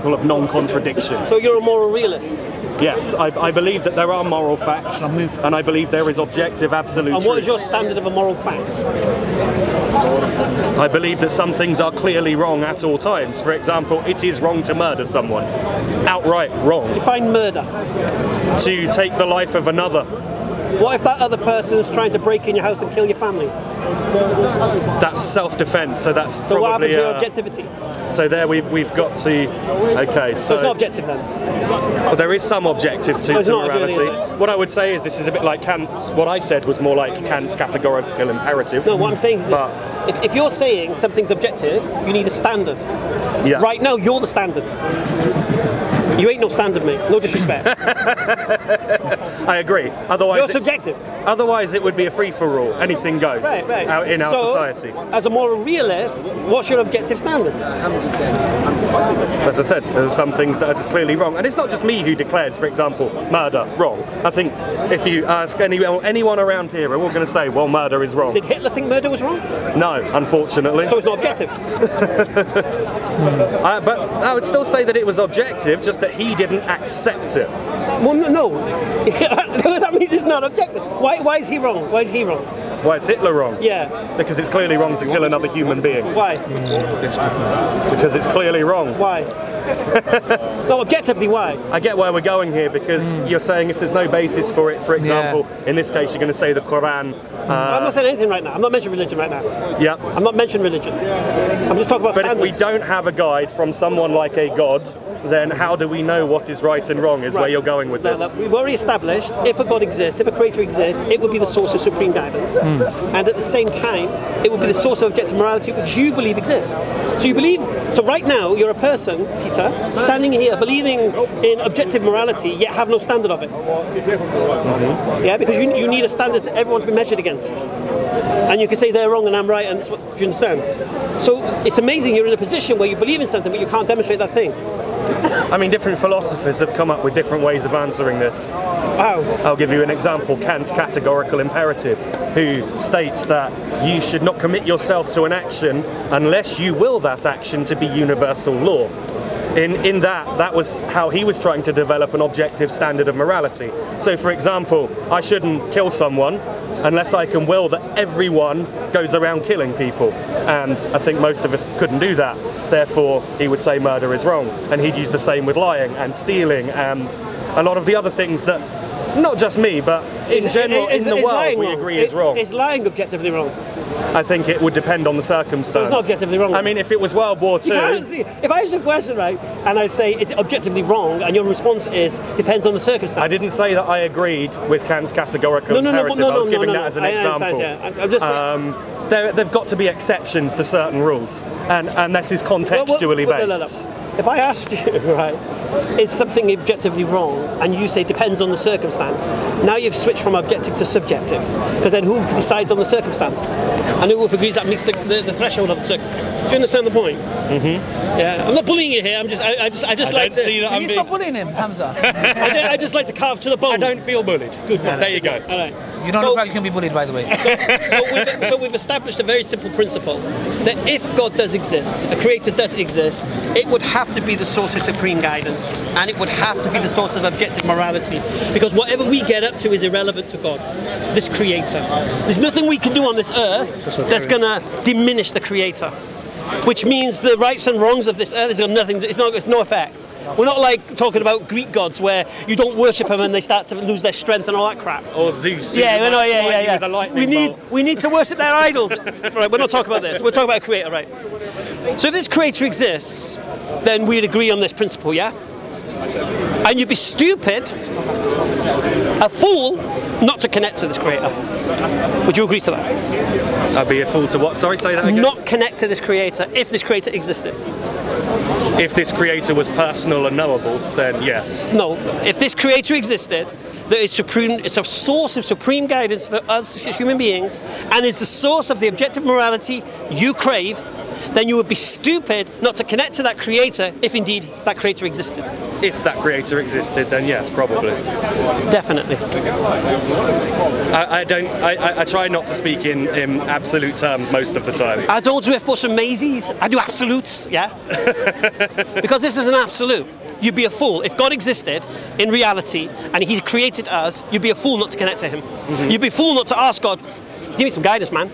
principle of non-contradiction. So you're a moral realist? Yes, I believe that there are moral facts, and I believe there is objective absolute And what is truth. your standard of a moral fact? I believe that some things are clearly wrong at all times. For example, it is wrong to murder someone. Outright wrong. Define murder. To take the life of another. What if that other person is trying to break in your house and kill your family? That's self-defense, so that's So what happens probably... to your objectivity? So there we've got to... Okay, So it's so... not objective then? Well, there is some objective to it's not, morality. really, is it? What I would say is this is a bit like Kant's... What I said was more like Kant's categorical imperative. No, what I'm saying is this. But, If you're saying something's objective, you need a standard. yeah. Right now, you're the standard. You ain't no standard, mate. No disrespect. I agree. Otherwise, You're subjective. Otherwise, it would be a free-for-all. Anything goes out in our society. As a moral realist, what's your objective standard? As I said, there are some things that are just clearly wrong. And it's not just me who declares, for example, murder wrong. I think if you ask anyone around here, we're all going to say, well, murder is wrong. Did Hitler think murder was wrong? No, unfortunately. So it's not objective. But I would still say that it was objective, just that he didn't accept it. Well, no. That means it's not objective. Why is he wrong? Why is he wrong? Why is Hitler wrong? Yeah. Because it's clearly wrong to kill another human being. Why? Because it's clearly wrong. Why? No, objectively, why? I get where we're going here, because you're saying if there's no basis for it, for example, in this case you're going to say the Quran. I'm not saying anything right now. I'm not mentioning religion right now. Yeah. I'm not mentioning religion. I'm just talking about But standards. if we don't have a guide from someone like a God, then how do we know what is right and wrong is where you're going with this. We've already established if a God exists, if a creator exists, it would be the source of supreme guidance. And at the same time, it would be the source of objective morality which you believe exists. So you believe, so right now you're a person, Peter, standing here believing in objective morality yet have no standard of it. Yeah, because you need a standard for everyone to be measured against. And you can say they're wrong and I'm right, and that's what, do you understand? So it's amazing you're in a position where you believe in something but you can't demonstrate that thing. I mean, different philosophers have come up with different ways of answering this. How? I'll give you an example, Kant's categorical imperative, who states that you should not commit yourself to an action unless you will that action to be universal law. In that was how he was trying to develop an objective standard of morality. So, for example, I shouldn't kill someone unless I can will that everyone goes around killing people. And I think most of us couldn't do that. Therefore, he would say murder is wrong. And he'd use the same with lying and stealing and a lot of the other things that, not just me, but in general, in the world, we agree is wrong. Is lying objectively wrong? I think it would depend on the circumstance. So it's not objectively wrong. I mean, if it was World War II... If I ask you a question, right, and I say, is it objectively wrong, and your response is, depends on the circumstance. I didn't say that I agreed with Kant's categorical imperative. I was giving that as an example. I'm just saying. There've got to be exceptions to certain rules, and this is contextually based. If I asked you, right, is something objectively wrong, and you say depends on the circumstance, now you've switched from objective to subjective, because then who decides on the circumstance? And who agrees that meets the threshold of the circumstance? Do you understand the point? Mm-hmm. Yeah, I'm not bullying you here. I just like to see that. Can you stop bullying him, Hamza? I just like to carve to the bone. I don't feel bullied. Good. There you go. All right. You don't look like you can be bullied, by the way. So we've established a very simple principle that if God does exist, a creator does exist, it would have to be the source of supreme guidance, and it would have to be the source of objective morality, because whatever we get up to is irrelevant to God, this creator. There's nothing we can do on this earth that's going to diminish the creator, which means the rights and wrongs of this earth has got nothing. It's no effect. We're not like talking about Greek gods where you don't worship them and they start to lose their strength and all that crap. Or Zeus. We need to worship their idols. Right, we're not talking about this. We're talking about a creator, right? So if this creator exists, then we'd agree on this principle, yeah? And you'd be stupid, a fool, not to connect to this creator. Would you agree to that? I'd be a fool to what? Sorry, say that again. Not connect to this creator if this creator existed. If this creator was personal and knowable, then yes. No, if this creator existed, that is supreme, it's a source of supreme guidance for us as human beings, and is the source of the objective morality you crave, then you would be stupid not to connect to that creator if indeed that creator existed. If that creator existed, then yes, probably. Definitely. I try not to speak in absolute terms most of the time. I don't do F-boats and Maisies. I do absolutes, yeah? Because this is an absolute. You'd be a fool. If God existed in reality and He created us, you'd be a fool not to connect to Him. Mm-hmm. You'd be a fool not to ask God, give me some guidance, man.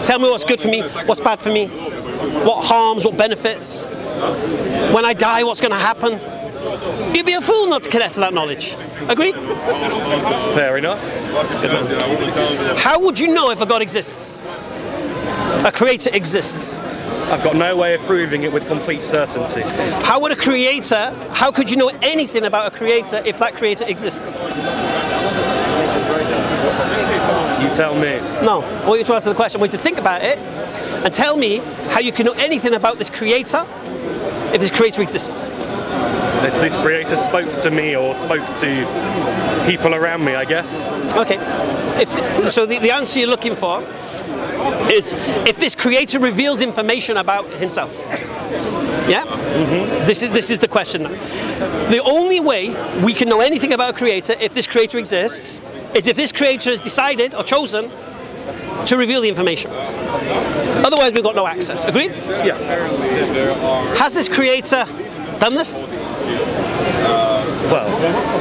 Tell me what's good for me, what's bad for me, what harms, what benefits. When I die, what's going to happen? You'd be a fool not to connect to that knowledge. Agreed? Fair enough. Good man. How would you know if a God exists? A creator exists? I've got no way of proving it with complete certainty. How could you know anything about a creator if that creator existed? You tell me. No, I want you to answer the question. I want you to think about it and tell me how you can know anything about this creator if this creator exists. If this creator spoke to me or spoke to people around me, I guess. Okay. So the answer you're looking for is if this creator reveals information about himself. Yeah? Mm-hmm. This is the question. The only way we can know anything about a creator if this creator exists is if this creator has decided or chosen to reveal the information. Otherwise we've got no access. Agreed? Yeah. Has this creator done this? Well,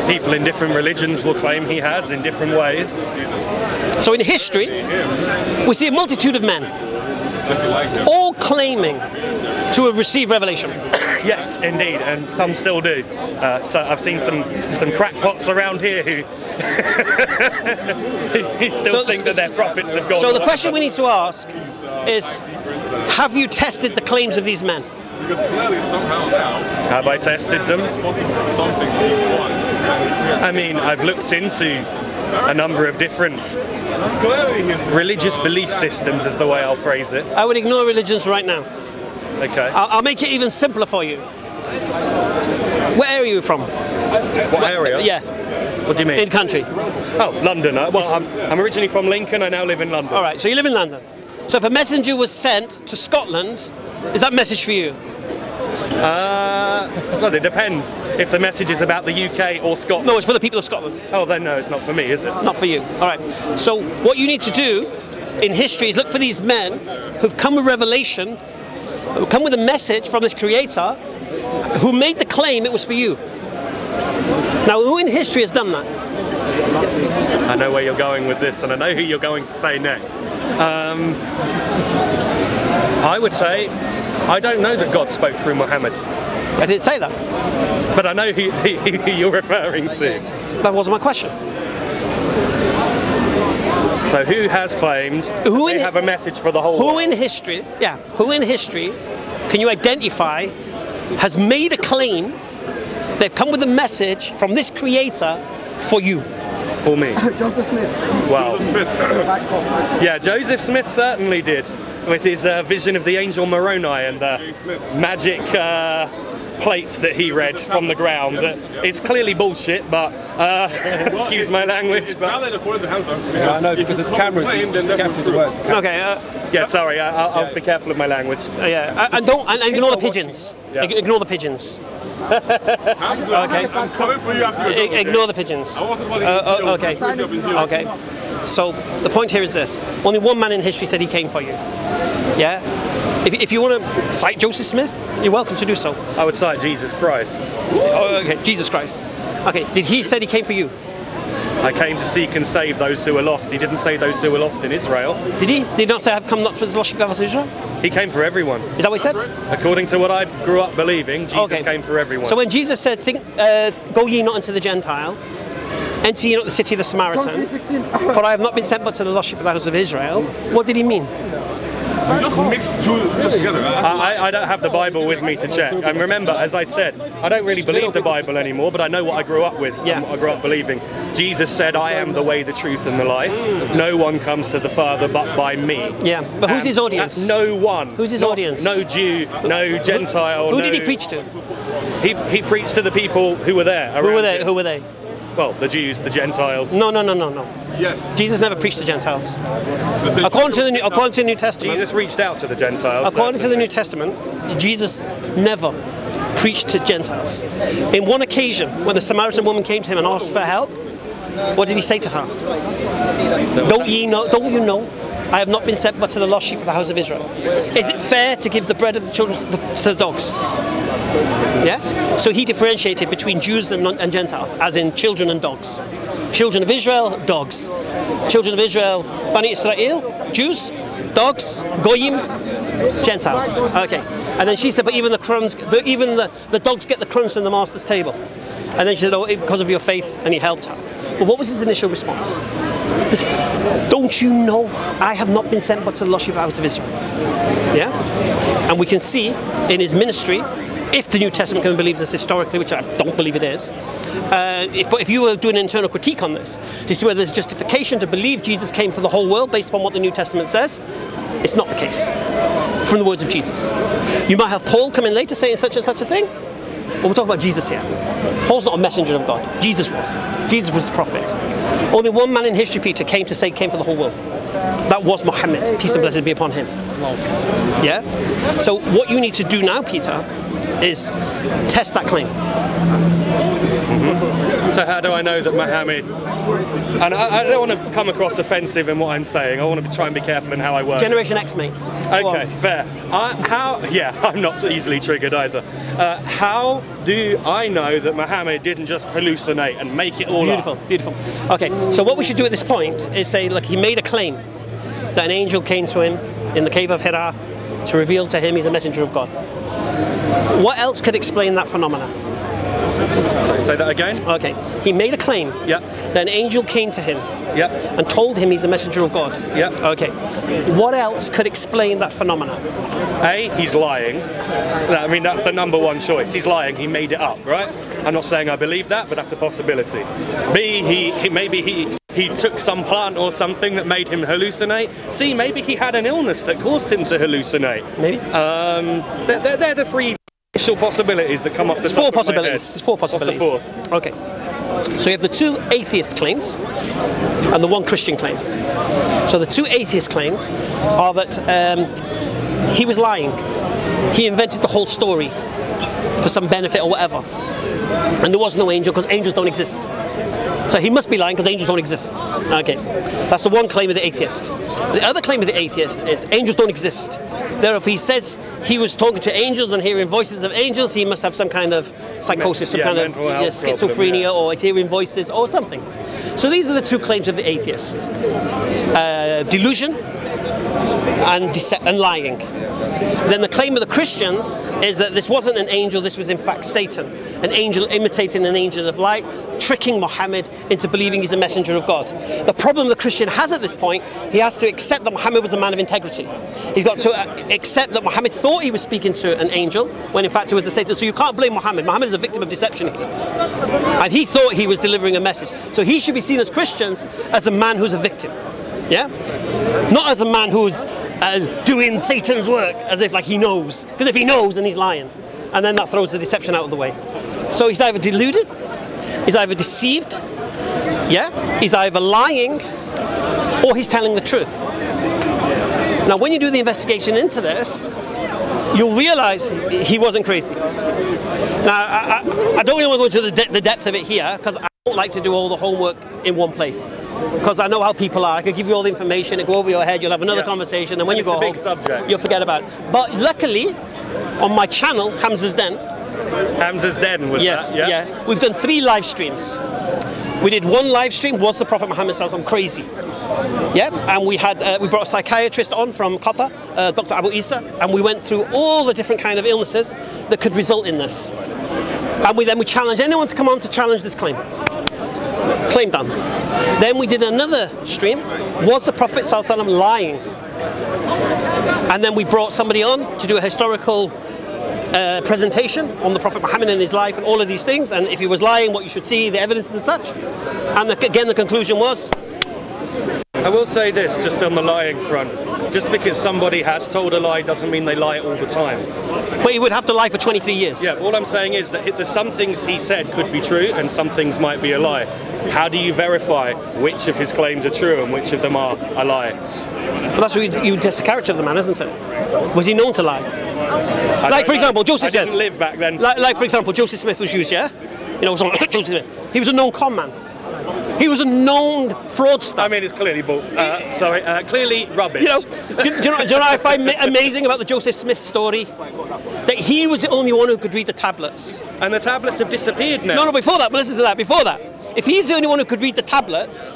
people in different religions will claim he has in different ways. So in history, we see a multitude of men, all claiming to have received revelation. Yes, indeed, and some still do. So I've seen some crackpots around here who still think that they're prophets of God. So the question we need to ask is, have you tested the claims of these men? Have I tested them? I mean, I've looked into a number of different religious belief systems, is the way I'll phrase it. I would ignore religions right now. Okay. I'll make it even simpler for you. Where area are you from? What area? Yeah. What do you mean? In country. Oh, London. Well, I'm originally from Lincoln. I now live in London. All right, so you live in London. So if a messenger was sent to Scotland, is that message for you? Well, it depends if the message is about the UK or Scotland. No, it's for the people of Scotland. Oh, then no, it's not for me, is it? Not for you. All right. So what you need to do in history is look for these men who've come with revelation, who come with a message from this creator, who made the claim it was for you. Now, who in history has done that? I know where you're going with this, and I know who you're going to say next. I would say, I don't know that God spoke through Muhammad. I didn't say that. But I know who you're referring to. That wasn't my question. So who has claimed they have a message for the whole world? Who in history can you identify has made a claim, they've come with a message from this creator for you? For me. Joseph Smith. Wow. Yeah, Joseph Smith certainly did, with his vision of the angel Moroni and the magic plates that he read from the ground. It's clearly bullshit, but excuse my language. But Yeah, I know, because it's cameras, so just be careful with the words. Okay. yeah, sorry, I'll be careful of my language. And ignore the pigeons. Yeah. Ignore the pigeons. Okay. Ignore the pigeons. Okay. Okay. So the point here is this: only one man in history said he came for you. Yeah. If you want to cite Joseph Smith, you're welcome to do so. I would cite Jesus Christ. Oh, okay, Jesus Christ. Okay. Did he say he came for you? I came to seek and save those who were lost. He didn't say those who were lost in Israel. Did he? Did he not say I've come not to the lost sheep of Israel? He came for everyone. Is that what he said? According to what I grew up believing, Jesus came for everyone. So when Jesus said, "Go ye not unto the Gentile, enter ye not the city of the Samaritan, for I have not been sent but to the lost sheep of the house of Israel," what did he mean? You just mixed two together. I don't have the Bible with me to check. And remember, as I said, I don't really believe the Bible anymore, but I know what I grew up with and what I grew up believing. Jesus said, "I am the way, the truth, and the life. No one comes to the Father but by me." Yeah, but who's his audience? No one. Who's his audience? No Jew, no Gentile. Who did he preach to? He preached to the people who were there. Who were they? Who were they? well, the Jews, the Gentiles. No. Yes. Jesus never preached to Gentiles. According to the New Testament. Jesus reached out to the Gentiles. According to the New Testament, Jesus never preached to Gentiles. In one occasion, when the Samaritan woman came to him and asked for help, what did he say to her? Don't you know? I have not been sent but to the lost sheep of the house of Israel. Is it fair to give the bread of the children to the dogs? Yeah? So he differentiated between Jews and Gentiles, as in children and dogs. Children of Israel, dogs. Children of Israel, Bani Israel, Jews, dogs, Goyim, Gentiles. Okay. And then she said, but even the crumbs, even the dogs get the crumbs from the master's table. And then she said, oh, because of your faith, and he helped her. But what was his initial response? Don't you know I have not been sent but to the lost sheep of the house of Israel? Yeah? And we can see in his ministry, if the New Testament can be believed as historically, which I don't believe it is, but if you were doing an internal critique on this, to see whether there's justification to believe Jesus came for the whole world based upon what the New Testament says, it's not the case from the words of Jesus. You might have Paul come in later saying such and such a thing, but we're talking about Jesus here. Paul's not a messenger of God. Jesus was. Jesus was the prophet. Only one man in history, Peter, came for the whole world. That was Muhammad. Peace and blessings be upon him. Yeah? So what you need to do now, Peter, is test that claim. So how do I know that Muhammad, and I don't want to come across offensive in what I'm saying, I want to try and be careful in how I work. Generation X, mate. Okay, fair. I'm not so easily triggered either. How do I know that Muhammad didn't just hallucinate and make it all Beautiful, up? beautiful. Okay, so what we should do at this point is say, look, he made a claim that an angel came to him in the cave of Hira to reveal to him he's a messenger of God. What else could explain that phenomenon? So, say that again? Okay, he made a claim Yep. that an angel came to him Yep. and told him he's a messenger of God. Yep. Okay, what else could explain that phenomenon? A, he's lying. I mean, that's the number one choice. He's lying. He made it up, right? I'm not saying I believe that, but that's a possibility. B, maybe he took some plant or something that made him hallucinate. C, maybe he had an illness that caused him to hallucinate. Maybe. They're the three initial possibilities that come off the There's top four of my possibilities. head. There's four possibilities. What's the fourth? Okay. So you have the two atheist claims and the one Christian claim. So the two atheist claims are that he was lying. He invented the whole story for some benefit or whatever. And there was no angel because angels don't exist. So he must be lying because angels don't exist. Okay, that's the one claim of the atheist. The other claim of the atheist is angels don't exist. Therefore, if he says he was talking to angels and hearing voices of angels, he must have some kind of psychosis, some kind of schizophrenia, problem, or hearing voices or something. So these are the two claims of the atheists. Delusion and lying. Then the claim of the Christians is that this wasn't an angel, this was in fact Satan. An angel imitating an angel of light, tricking Muhammad into believing he's a messenger of God. The problem the Christian has at this point, he has to accept that Muhammad was a man of integrity. He's got to accept that Muhammad thought he was speaking to an angel, when in fact it was a Satan. So you can't blame Muhammad. Muhammad is a victim of deception here. And he thought he was delivering a message. So he should be seen as Christians as a man who's a victim. Yeah? Not as a man who's doing Satan's work, as if like he knows. Because if he knows, then he's lying. And then that throws the deception out of the way. So he's either deluded, he's either deceived, yeah? He's either lying, or he's telling the truth. Now when you do the investigation into this, you'll realize he wasn't crazy. Now I don't really want to go into the depth of it here, because I don't like to do all the homework in one place, because I know how people are. I could give you all the information, it go over your head, you'll have another conversation, and when you go home, you'll forget about it. But luckily, on my channel, Hamza's Den. Hamza's Den was yes, that? Yeah. We've done 3 live streams. We did one live stream, was the Prophet Muhammad sallallahu alaihi wasallam crazy? Yeah, and we brought a psychiatrist on from Qatar, Dr. Abu Isa, and we went through all the different kind of illnesses that could result in this. And we challenged anyone to come on to challenge this claim. Claim done. Then we did another stream, was the Prophet sallallahu alaihi wasallam lying? And then we brought somebody on to do a historical presentation on the Prophet Muhammad and his life and all of these things, and if he was lying, what you should see, the evidence and such. And again, the conclusion was... I will say this, just on the lying front. Just because somebody has told a lie doesn't mean they lie all the time. But he would have to lie for 23 years. Yeah, all I'm saying is that there's some things he said could be true and some things might be a lie. How do you verify which of his claims are true and which of them are a lie? Well, that's what you test the character of the man, isn't it? Was he known to lie? Like, for example, Joseph Smith. I didn't live back then. Like, for example, Joseph Smith was used, yeah? You know, Joseph Smith. He was a known con man. He was a known fraudster. I mean, it's clearly clearly rubbish. You know, do you know what I find amazing about the Joseph Smith story? That he was the only one who could read the tablets. And the tablets have disappeared now. No, before that, but listen to that, before that. If he's the only one who could read the tablets,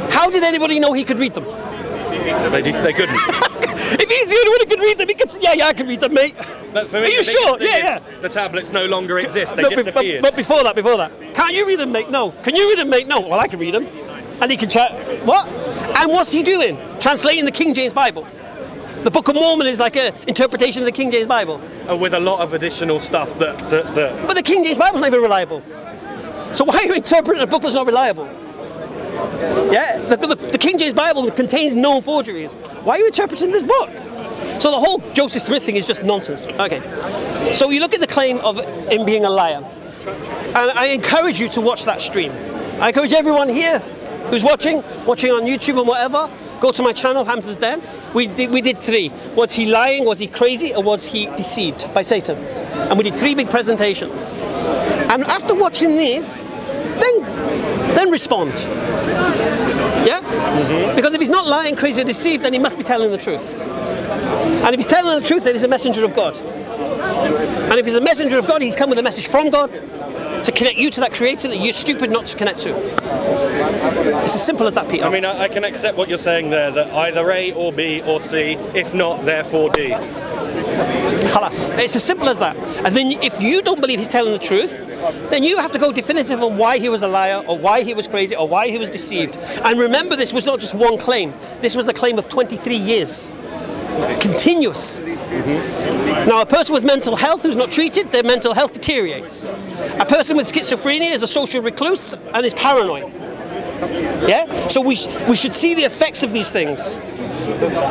how did anybody know he could read them? They couldn't. If he's the only one who could read them, he could say, yeah, I can read them, mate. But for me, are you sure? Yeah. The tablets no longer exist. They disappeared. But before that. Can't you read them, mate? No. Can you read them, mate? No. Well, I can read them. And he can try. What? And what's he doing? Translating the King James Bible. The Book of Mormon is like an interpretation of the King James Bible. With a lot of additional stuff that. But the King James Bible's not even reliable. So why are you interpreting a book that's not reliable? Yeah, the King James Bible contains known forgeries. Why are you interpreting this book? So the whole Joseph Smith thing is just nonsense. Okay, so you look at the claim of him being a liar, and I encourage you to watch that stream. I encourage everyone here who's watching on YouTube and whatever, go to my channel, Hamza's Den. We did 3. Was he lying? Was he crazy? Or was he deceived by Satan? And we did 3 big presentations. And after watching these, then respond. Yeah? Mm-hmm. Because if he's not lying, crazy, or deceived, then he must be telling the truth. And if he's telling the truth, then he's a messenger of God. And if he's a messenger of God, he's come with a message from God to connect you to that creator that you're stupid not to connect to. It's as simple as that, Peter. I mean, I can accept what you're saying there, that either A or B or C, if not, therefore D. Khalas. It's as simple as that. And then if you don't believe he's telling the truth, then you have to go definitive on why he was a liar, or why he was crazy, or why he was deceived. And remember, this was not just one claim. This was a claim of 23 years. Continuous. Mm-hmm. Now, a person with mental health who's not treated, their mental health deteriorates. A person with schizophrenia is a social recluse and is paranoid. Yeah? So we should see the effects of these things.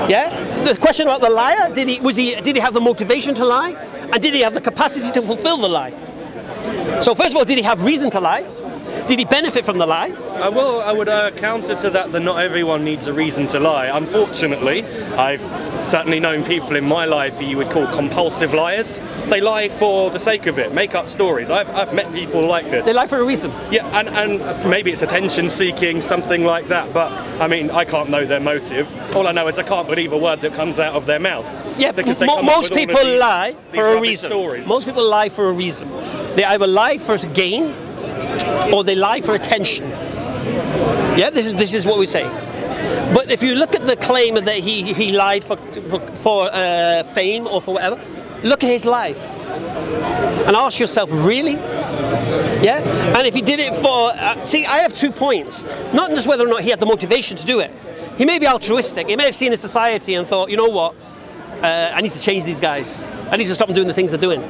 Yeah? The question about the liar, did he have the motivation to lie? And did he have the capacity to fulfill the lie? So first of all, did he have reason to lie? Did he benefit from the lie? Well, I would counter to that not everyone needs a reason to lie. Unfortunately, I've certainly known people in my life who you would call compulsive liars. They lie for the sake of it, make up stories. I've met people like this. They lie for a reason. Yeah, and maybe it's attention seeking, something like that. But I mean, I can't know their motive. All I know is I can't believe a word that comes out of their mouth. Yeah, because most people lie for a reason. Most people lie for a reason. They either lie for gain, or they lie for attention. Yeah, this is what we say. But if you look at the claim that he lied for fame or for whatever, look at his life and ask yourself, really? Yeah. And if he did it for see, I have 2 points. Not just whether or not he had the motivation to do it. He may be altruistic. He may have seen a society and thought, you know what, I need to change these guys. I need to stop them doing the things they're doing.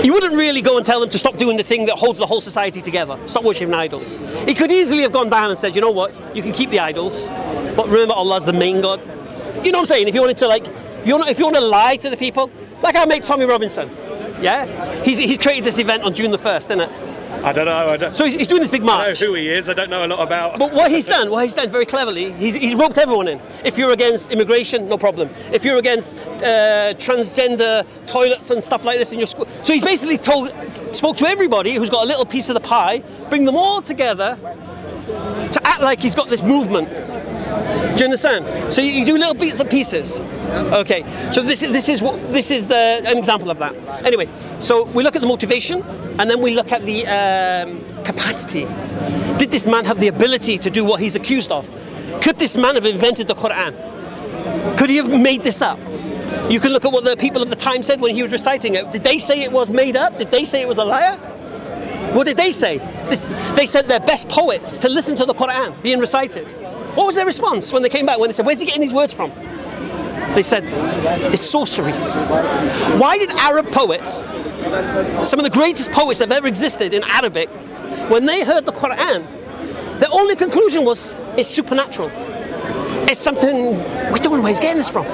You wouldn't really go and tell them to stop doing the thing that holds the whole society together. Stop worshipping idols. He could easily have gone down and said, you know what, you can keep the idols, but remember Allah's the main God. You know what I'm saying? If you wanted to, like, if you want to lie to the people, like our mate Tommy Robinson, yeah? He's created this event on June the 1st, isn't it? I don't know. So he's doing this big march. I don't know who he is. I don't know a lot about. But what he's done very cleverly, he's roped everyone in. If you're against immigration, no problem. If you're against transgender toilets and stuff like this in your school, so he's basically spoke to everybody who's got a little piece of the pie, bring them all together to act like he's got this movement. Do you understand? So you do little bits and pieces. Okay. So this is an example of that. Anyway, so we look at the motivation, and then we look at the capacity. Did this man have the ability to do what he's accused of? Could this man have invented the Quran? Could he have made this up? You can look at what the people of the time said when he was reciting it. Did they say it was made up? Did they say it was a liar? What did they say? They sent their best poets to listen to the Quran being recited. What was their response when they came back? When they said, where's he getting these words from? They said, it's sorcery. Why did Arab poets, some of the greatest poets that have ever existed in Arabic, when they heard the Quran, their only conclusion was, it's supernatural. It's something we don't know where he's getting this from.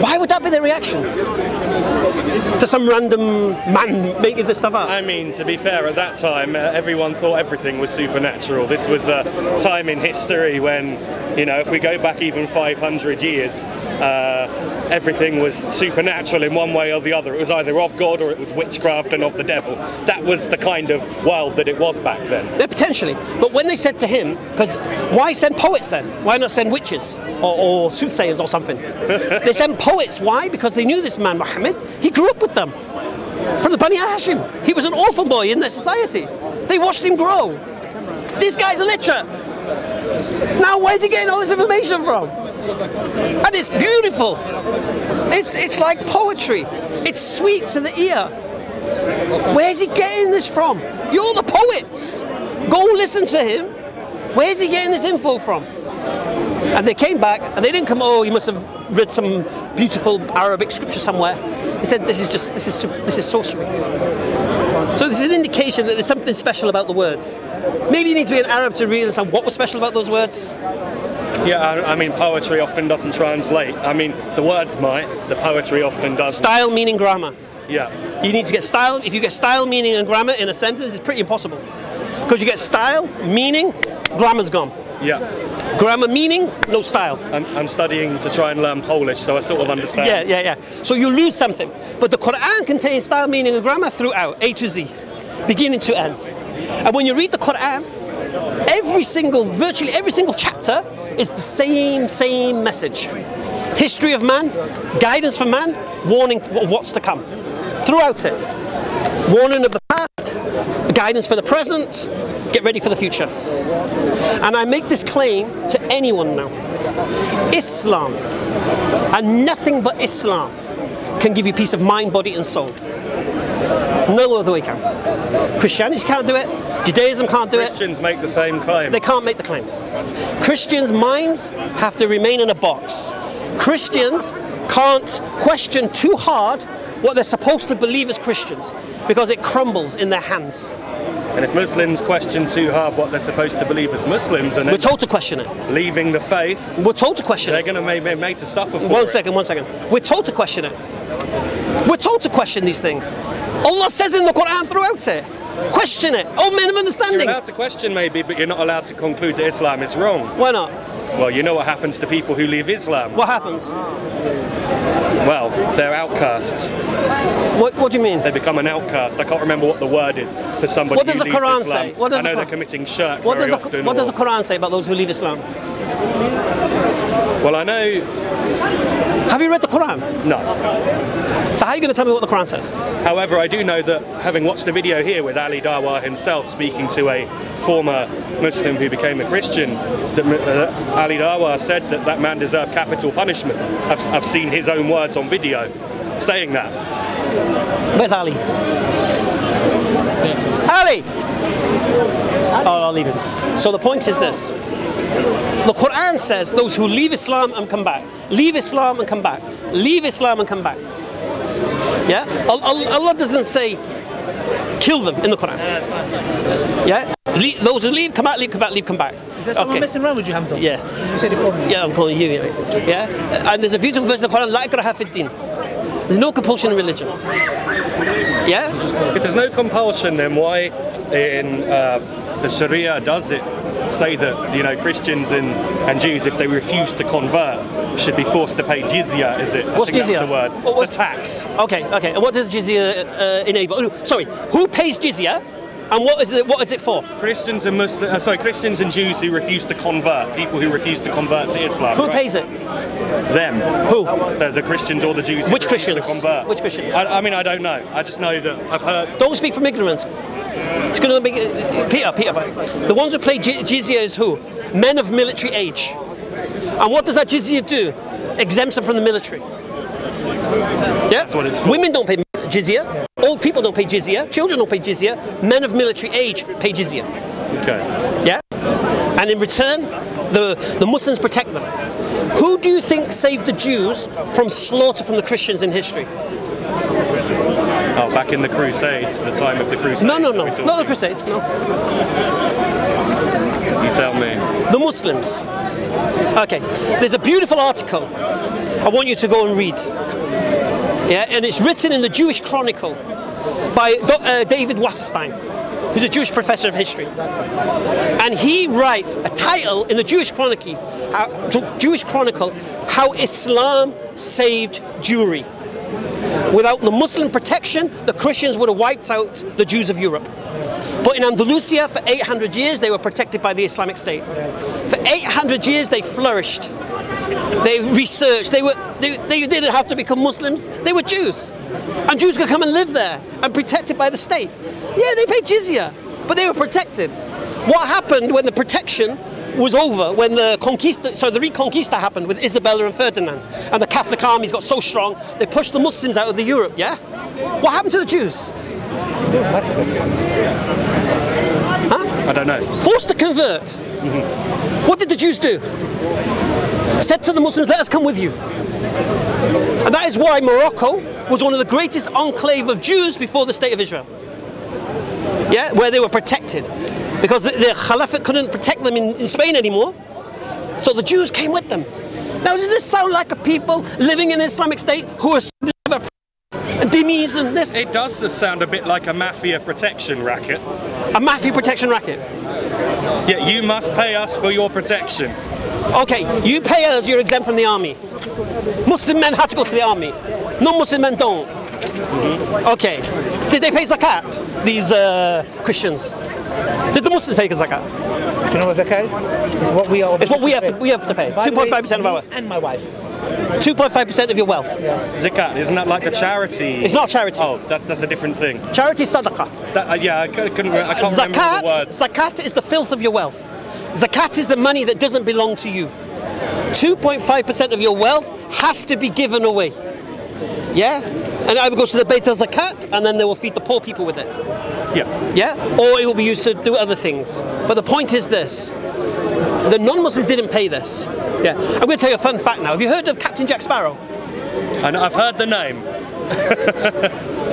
Why would that be their reaction to some random man making this stuff up? I mean, to be fair, at that time, everyone thought everything was supernatural. This was a time in history when, you know, if we go back even 500 years, everything was supernatural in one way or the other. It was either of God or it was witchcraft and of the devil. That was the kind of world that it was back then. Yeah, potentially. But when they said to him, because why send poets then? Why not send witches or soothsayers or something? They sent poets. Why? Because they knew this man, Muhammad. He grew up with them. From the Bani Hashim. He was an orphan boy in their society. They watched him grow. This guy's illiterate. Now where's he getting all this information from? And it's beautiful. It's like poetry. It's sweet to the ear. Where's he getting this from? You're the poets. Go listen to him. Where's he getting this info from? And they came back, and they didn't come, oh, you must have read some beautiful Arabic scripture somewhere. They said, this is sorcery. So this is an indication that there's something special about the words. Maybe you need to be an Arab to really understand what was special about those words. Yeah, I mean, poetry often doesn't translate. I mean, the words might, the poetry often doesn't. Style, meaning, grammar. Yeah. You need to get style. If you get style, meaning, and grammar in a sentence, it's pretty impossible. Because you get style, meaning, grammar's gone. Yeah. Grammar, meaning, no style. I'm studying to try and learn Polish, so I sort of understand. Yeah. So you lose something. But the Quran contains style, meaning, and grammar throughout, A to Z, beginning to end. And when you read the Quran, virtually every single chapter is the same message. History of man, guidance for man, warning of what's to come. Throughout it. Warning of the past, guidance for the present, get ready for the future. And I make this claim to anyone now. Islam, and nothing but Islam, can give you peace of mind, body and soul. No other way can. Christianity can't do it. Judaism can't do it. Christians make the same claim. They can't make the claim. Christians' minds have to remain in a box. Christians can't question too hard what they're supposed to believe as Christians, because it crumbles in their hands. And if Muslims question too hard what they're supposed to believe as Muslims, and we're told to question it. Leaving the faith, we're told to question it. They're going to be made to suffer for it. One second. We're told to question it. We're told to question these things. Allah says in the Quran throughout it, question it. Oh, men of understanding. You're allowed to question maybe, but you're not allowed to conclude that Islam is wrong. Why not? Well, you know what happens to people who leave Islam. What happens? Well, they're outcasts. What do you mean? They become an outcast. I can't remember what the word is for somebody who leaves Islam. What does the Quran say? I know they're committing shirk very often. What does the Quran say about those who leave Islam? Well, I know... Have you read the Quran? No. So how are you going to tell me what the Quran says? However, I do know that, having watched a video here with Ali Dawah himself speaking to a former Muslim who became a Christian, that Ali Dawah said that that man deserved capital punishment. I've seen his own words on video saying that. Where's Ali? Ali! Oh, I'll leave him. So the point is this. The Quran says those who leave Islam and come back. Leave Islam and come back. Leave Islam and come back. Yeah? Allah doesn't say kill them in the Quran. Yeah? Those who leave, come back, leave, come back, leave, come back. Is there someone messing around with you, Hamza? Yeah. You said it probably. Yeah, I'm calling you. Yeah? And there's a beautiful verse in the Quran, La ikraha fid din. There's no compulsion in religion. Yeah? If there's no compulsion, then why in the Sharia does it say that, you know, Christians and Jews, if they refuse to convert, should be forced to pay jizya, is it? What's jizya? That's the word. The tax. Okay. And what does jizya enable? Sorry, who pays jizya? And what is it for? Christians and Christians and Jews who refuse to convert, people who refuse to convert to Islam. Who pays it? Them. Who? The Christians or the Jews. Which Christians? To convert. Which Christians? I mean, I don't know. I just know that I've heard. Don't speak from ignorance. It's going to be Peter. The ones who pay jizya is who? Men of military age. And what does that jizya do? Exempts them from the military. Yeah. That's what it's for. Women don't pay jizya. Old people don't pay jizya. Children don't pay jizya. Men of military age pay jizya. Okay. Yeah. And in return, the Muslims protect them. Who do you think saved the Jews from slaughter from the Christians in history? Oh, back in the Crusades, the time of the Crusades. No. Not the Crusades, no. You tell me. The Muslims. Okay, there's a beautiful article I want you to go and read. Yeah, and it's written in the Jewish Chronicle by David Wasserstein, who's a Jewish professor of history. And he writes a title in the Jewish Chronicle, How Islam Saved Jewry. Without the Muslim protection, the Christians would have wiped out the Jews of Europe. But in Andalusia, for 800 years, they were protected by the Islamic State. For 800 years, they flourished. They researched. They didn't have to become Muslims. They were Jews. And Jews could come and live there and protected by the state. Yeah, they paid jizya, but they were protected. What happened when the protection was over, when the Reconquista happened with Isabella and Ferdinand, and the Catholic armies got so strong, they pushed the Muslims out of the Europe, yeah? What happened to the Jews? Huh? I don't know. Forced to convert. What did the Jews do? Said to the Muslims, let us come with you. And that is why Morocco was one of the greatest enclave of Jews before the State of Israel. Yeah, where they were protected. Because the Caliphate couldn't protect them in Spain anymore. So the Jews came with them. Now, does this sound like a people living in an Islamic State who are dhimmis and this? It does sound a bit like a mafia protection racket. A mafia protection racket? Yeah, you must pay us for your protection. Okay, you pay us, you're exempt from the army. Muslim men have to go to the army. Non-Muslim men don't. Okay. Did they pay zakat, these Christians? Did the Muslims pay zakat? Do you know what zakat is? It's what we are. It's what we have to pay. 2.5% of our. And my wife. 2.5% of your wealth. Yeah. Zakat, isn't that like a charity? It's not a charity. Oh, that's a different thing. Charity is sadaqah. Yeah, I can't remember the word. Zakat is the filth of your wealth. Zakat is the money that doesn't belong to you. 2.5% of your wealth has to be given away. Yeah? And it either goes to the Beit al-Zakat, and then they will feed the poor people with it. Yeah. Yeah? Or it will be used to do other things. But the point is this. The non-Muslims didn't pay this. Yeah. I'm going to tell you a fun fact now. Have you heard of Captain Jack Sparrow? I've heard the name.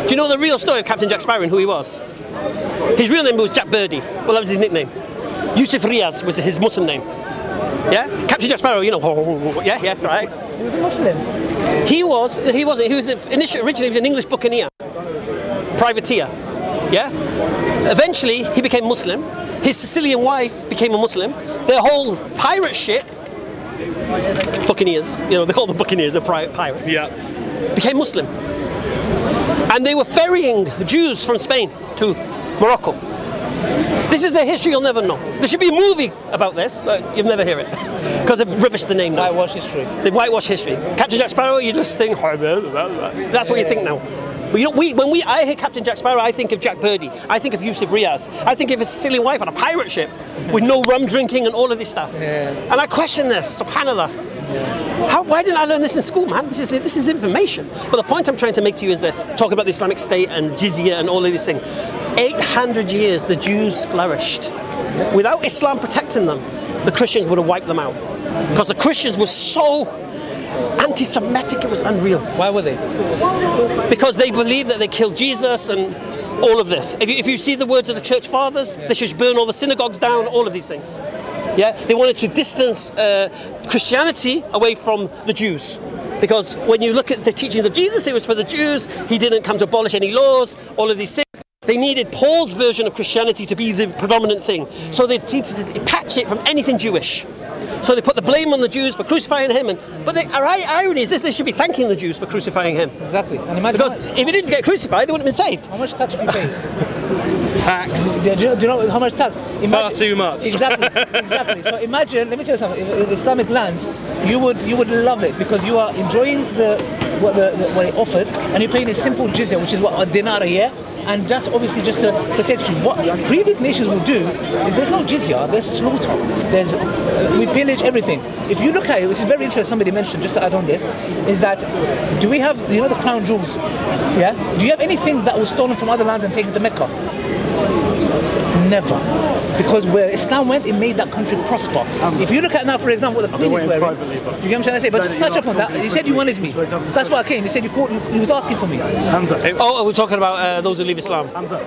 Do you know the real story of Captain Jack Sparrow and who he was? His real name was Jack Birdie. Well, that was his nickname. Yusuf Riaz was his Muslim name. Yeah? Captain Jack Sparrow, you know. Yeah, right. He was a Muslim. He wasn't. He was originally an English buccaneer. Privateer. Yeah? Eventually, he became Muslim. His Sicilian wife became a Muslim. Their whole pirate ship, buccaneers, you know, they call them buccaneers, they're pirates. Yeah. Became Muslim. And they were ferrying Jews from Spain to Morocco. This is a history you'll never know. There should be a movie about this, but you'll never hear it. Because they've rubbished the name now. Whitewash history. They whitewash history. Captain Jack Sparrow, you just think, that's what you think now. But you know, when I hear Captain Jack Sparrow, I think of Jack Birdie. I think of Yusuf Riaz. I think of his Sicilian wife on a pirate ship with no rum drinking and all of this stuff. Yeah. And I question this, subhanAllah. Why didn't I learn this in school, man? This is information. But the point I'm trying to make to you is this. Talk about the Islamic State and jizya and all of these things. 800 years the Jews flourished. Without Islam protecting them, the Christians would have wiped them out. Because the Christians were so anti-Semitic, it was unreal. Why were they? Because they believed that they killed Jesus and all of this. If you see the words of the church fathers, they should burn all the synagogues down, all of these things. Yeah, they wanted to distance Christianity away from the Jews. Because when you look at the teachings of Jesus, it was for the Jews. He didn't come to abolish any laws, all of these things. They needed Paul's version of Christianity to be the predominant thing. So they needed to detach it from anything Jewish. So they put the blame on the Jews for crucifying him. But the irony is they should be thanking the Jews for crucifying him. Exactly. And imagine because if he didn't get crucified, they wouldn't have been saved. How much tax did you pay? Tax. Do you know how much tax? Far too much. Exactly. So imagine, let me tell you something. In Islamic lands, you would love it because you are enjoying what it offers, and you're paying a simple jizya, which is what, a dinar a year. And that's obviously just to protect you. What previous nations will do is there's no jizya, there's slaughter. We pillage everything. If you look at it, which is very interesting, somebody mentioned, just to add on this, is that do we have, you know, the crown jewels? Yeah? Do you have anything that was stolen from other lands and taken to Mecca? Never. Because where Islam went, it made that country prosper. If you look at now, for example, what the Queen is wearing, you get what I'm trying to say? But just touch up on that. He said you wanted me. That's why I came. He said he was asking for me. Hamza. Oh, we're talking about those who leave Islam. Hamza.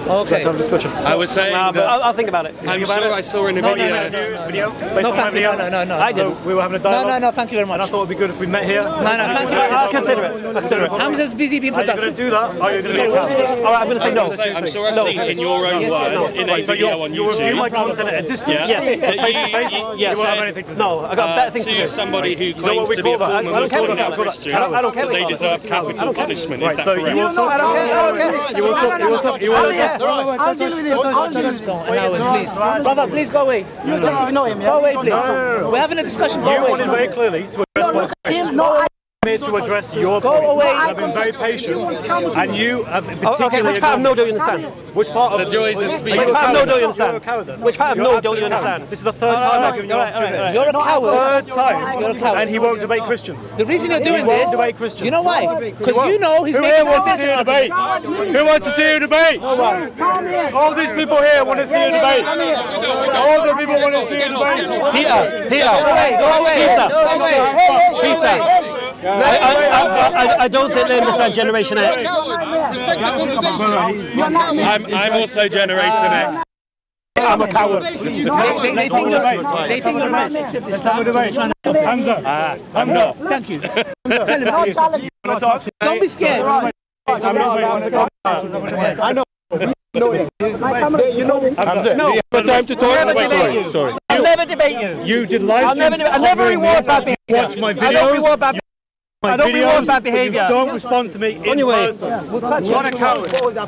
Okay. Let's have a discussion. I was saying But that I'll think about it. I'm sure I saw in a No, video. Video? No, thank you. No. I didn't. We were having a dialogue. No, thank you very And I much. thought it'd be good if we met here. No, thank you. I'll consider it. I'll consider it. Hamza's busy being Are you going to productive. do that? Are you going to do that? All right, I'm going to say no. I'm sure I've seen in your own words in a video on You review my YouTube. content at a distance? Yes. that Face to face? Yes. You won't have anything to do. No, I've got better things to do. To somebody who know what claims we to be a call that? former I don't care Muslim what we now call it. Christian, I don't care what they we call it. deserve capital punishment. Is Right, that so you correct? also... I don't care. You will talk. I'll deal with it. Don't allow him, please. Brother, please go away. You just ignore him, yeah? Go away, please. We're having a discussion. Go You wanted away. very clearly to address my Tim, no, I I'm here to address your Go point. away. I've been very patient, and you have particularly... Okay, which part of no don't you understand? Which part of The joys of speech. Which part of no don't you You're a understand? coward then. Which part of You're no don't you absolute coward. understand? This is the third time I've given you an opportunity. You're a coward. Third time. You're a coward. And he won't debate Christians. The reason you're doing won't this, debate Christians. you know why? Because you know he's Who making here a wants to business see a argument. debate? Who wants to see a debate? All these people here want to see a debate. All the people want to see a debate. Peter, Go away. Peter, Go away. Peter. I don't think they understand Generation X. I'm also Generation X. I'm a coward. They think you're a mix of Islam, so they're trying to... Hamza. Hamza. Thank you. Tell him. Don't be scared. I know. Hamza, No. you have time to talk. Never debate you. Sorry. I'll never debate you. You did live streams. I never reward bad behavior. Watch my I don't videos. reward bad I don't reward bad but you behavior. don't respond to me in Anyway. person. What a coward. What a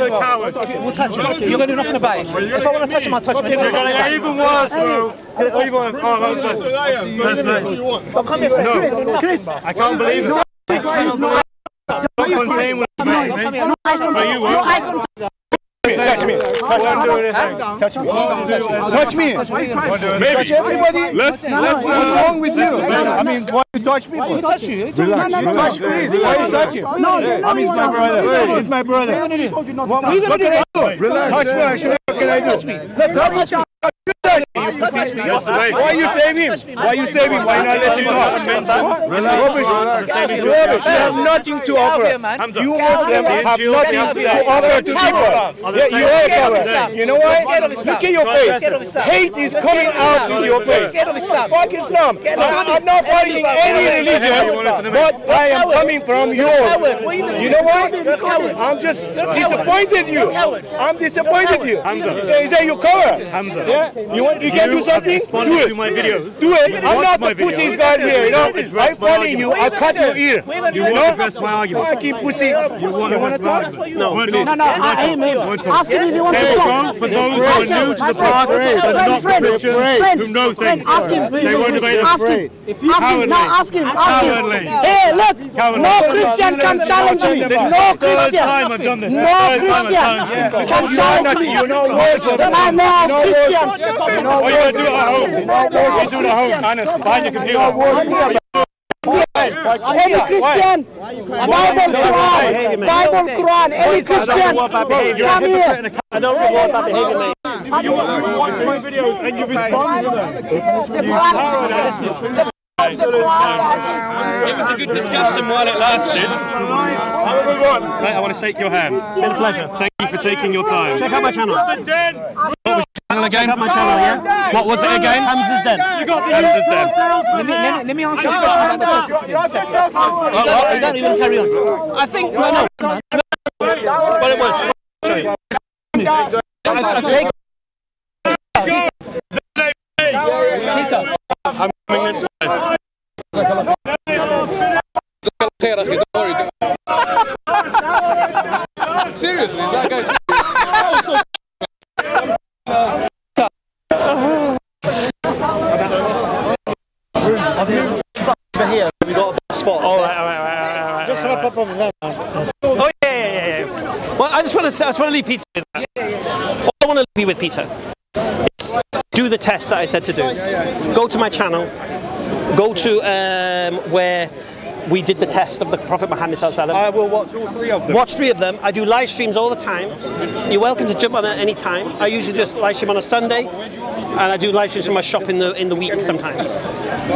coward. We'll touch him. You're going to do nothing about it. If I want to touch him, I'll touch him. You're going to get even worse, bro. Even worse. Oh, that was nice. Don't come here, No. Chris, I can't believe it. Don't contain what you made, mate. So you won't. Touch me. I won't do anything. Touch me. Touch me. Touch everybody. What's wrong with you? I mean, why you touch me? Who touched you? Relax. Touch Chris. Why you touch him? I mean, it's my brother. It's my brother. What can I do? Relax. Touch me. I should. What can I do? Touch me. Touch me. Why you save him? Why you save him? Why not let him talk? Rubbish. Rubbish. You have nothing to offer. You Muslims have nothing to offer to people. Yeah, you are a coward. You know why? Look at your face. Hate is coming out in your face. Fuck Islam. I'm not fighting any religion, but I am coming from yours. You know why? I'm just disappointed you. I'm disappointed you. Is that your coward? Hamza. Yeah? You can do something? Do it. My videos. Do it. I'm not the pussy guy here, you know? I'm funny you. I'll cut your ear. You want to address my argument? I keep pussy. You want to talk? No. I him. Ask him if he wants to talk. For those who are new to the path and not Christians who know things, Ask him. they won't debate us. Ask him. Now ask him. Cowardly. Hey, look. No Christian can challenge me. No Christian. I've done this. No Christian can challenge me. You know words of I'm not Christians. What you do at home? You do it at home, honest, behind your computer. Any Christian, Bible, Quran, any Christian, come here. I don't reward bad behavior, mate. You watch my videos and you respond to them. The Quran. It was a good discussion while it lasted. Have a good one. Mate, I want to shake your hand. It's been a pleasure. Thank you for taking your time. Check out my channel. Channel again? Check out my channel, yeah? What was it again? Hamza's dead. Hamza's dead. Let me answer the question. You don't even carry on. I think, no. But it was. I've taken. Peter. I'm coming this way. Seriously, that guy's Here, we got a spot. All right. Just wrap up over there. Oh yeah. Well, I just want to leave Peter with that. All I want to leave you with, Peter, is do the test that I said to do. Go to my channel. Go to where we did the test of the Prophet Muhammad sallallahu alaihi wasallam. I will watch all 3 of them. Watch 3 of them. I do live streams all the time. You're welcome to jump on at any time. I usually just live stream on a Sunday, and I do live streams from my shop in the week sometimes.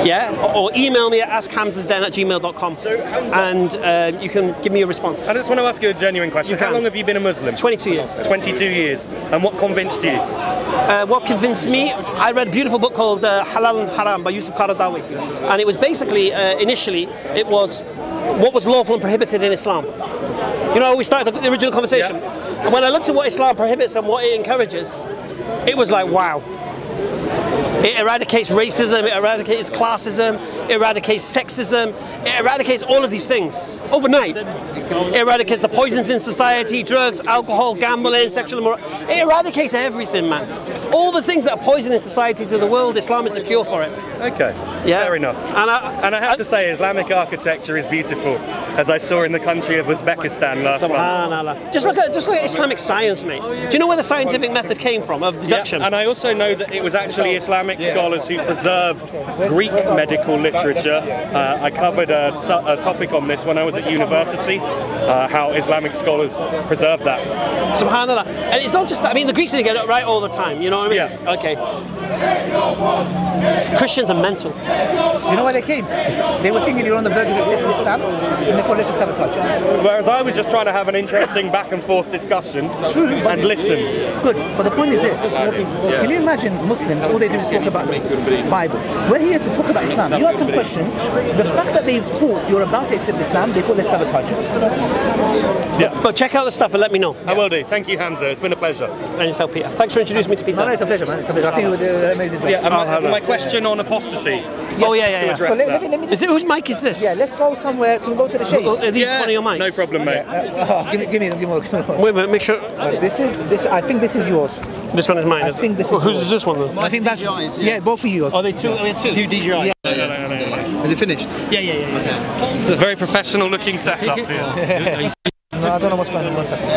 Yeah, or email me at askhamzasden@gmail.com, and you can give me a response. I just want to ask you a genuine question. How long have you been a Muslim? 22 years. 22 years. And what convinced you? What convinced me? I read a beautiful book called Halal and Haram by Yusuf Qaradawi, and it was basically initially it was what was lawful and prohibited in Islam. You know, we started the original conversation, and when I looked at what Islam prohibits and what it encourages, it was like, wow. It eradicates racism, it eradicates classism, it eradicates sexism, it eradicates all of these things overnight. It eradicates the poisons in society, drugs, alcohol, gambling, sexual immorality. It eradicates everything, man. All the things that are poisoning societies of the world, Islam is the cure for it. Okay, yeah. Fair enough. And I have to say, Islamic architecture is beautiful, as I saw in the country of Uzbekistan last month. Just look at Islamic science, mate. Do you know where the scientific method came from, of deduction? Yeah, and I also know that it was actually Islamic scholars who preserved Greek medical literature. I covered a topic on this when I was at university, how Islamic scholars preserved that. Subhanallah. And it's not just that, I mean, the Greeks didn't get it right all the time, you know what I mean? Yeah. Okay. Christians are mental. Do you know why they came? They were thinking you're on the verge of accepting Islam, and they thought, let's just sabotage. Whereas I was just trying to have an interesting back and forth discussion and listen. Good, but the point is this. Can you imagine Muslims, all they do is talk about the Bible. We're here to talk about Islam. You had some questions. The fact that they thought you're about to accept Islam, they thought let's sabotage it. Yeah. But check out the stuff and let me know. I will do. Thank you, Hamza. It's been a pleasure. And yourself, Peter. Thanks for introducing me to Peter. No, it's a pleasure, man. It's a pleasure. I think it was amazing. Yeah, and my question on apostasy. Oh, yeah. So let me Is it, whose mic is this? Yeah, let's go somewhere. Can we go to the shade? Are these one of your mics? No problem, mate. Give me one. Wait a minute, make sure. This. I think this is yours. This one is mine. I think this is. Well, whose is this one then? I think that's. Yeah, both of yours. Are they two? Two DJI. Yeah. Is it finished? Yeah. Okay. It's a very professional looking setup here. No, I don't know what's going on. 1 second.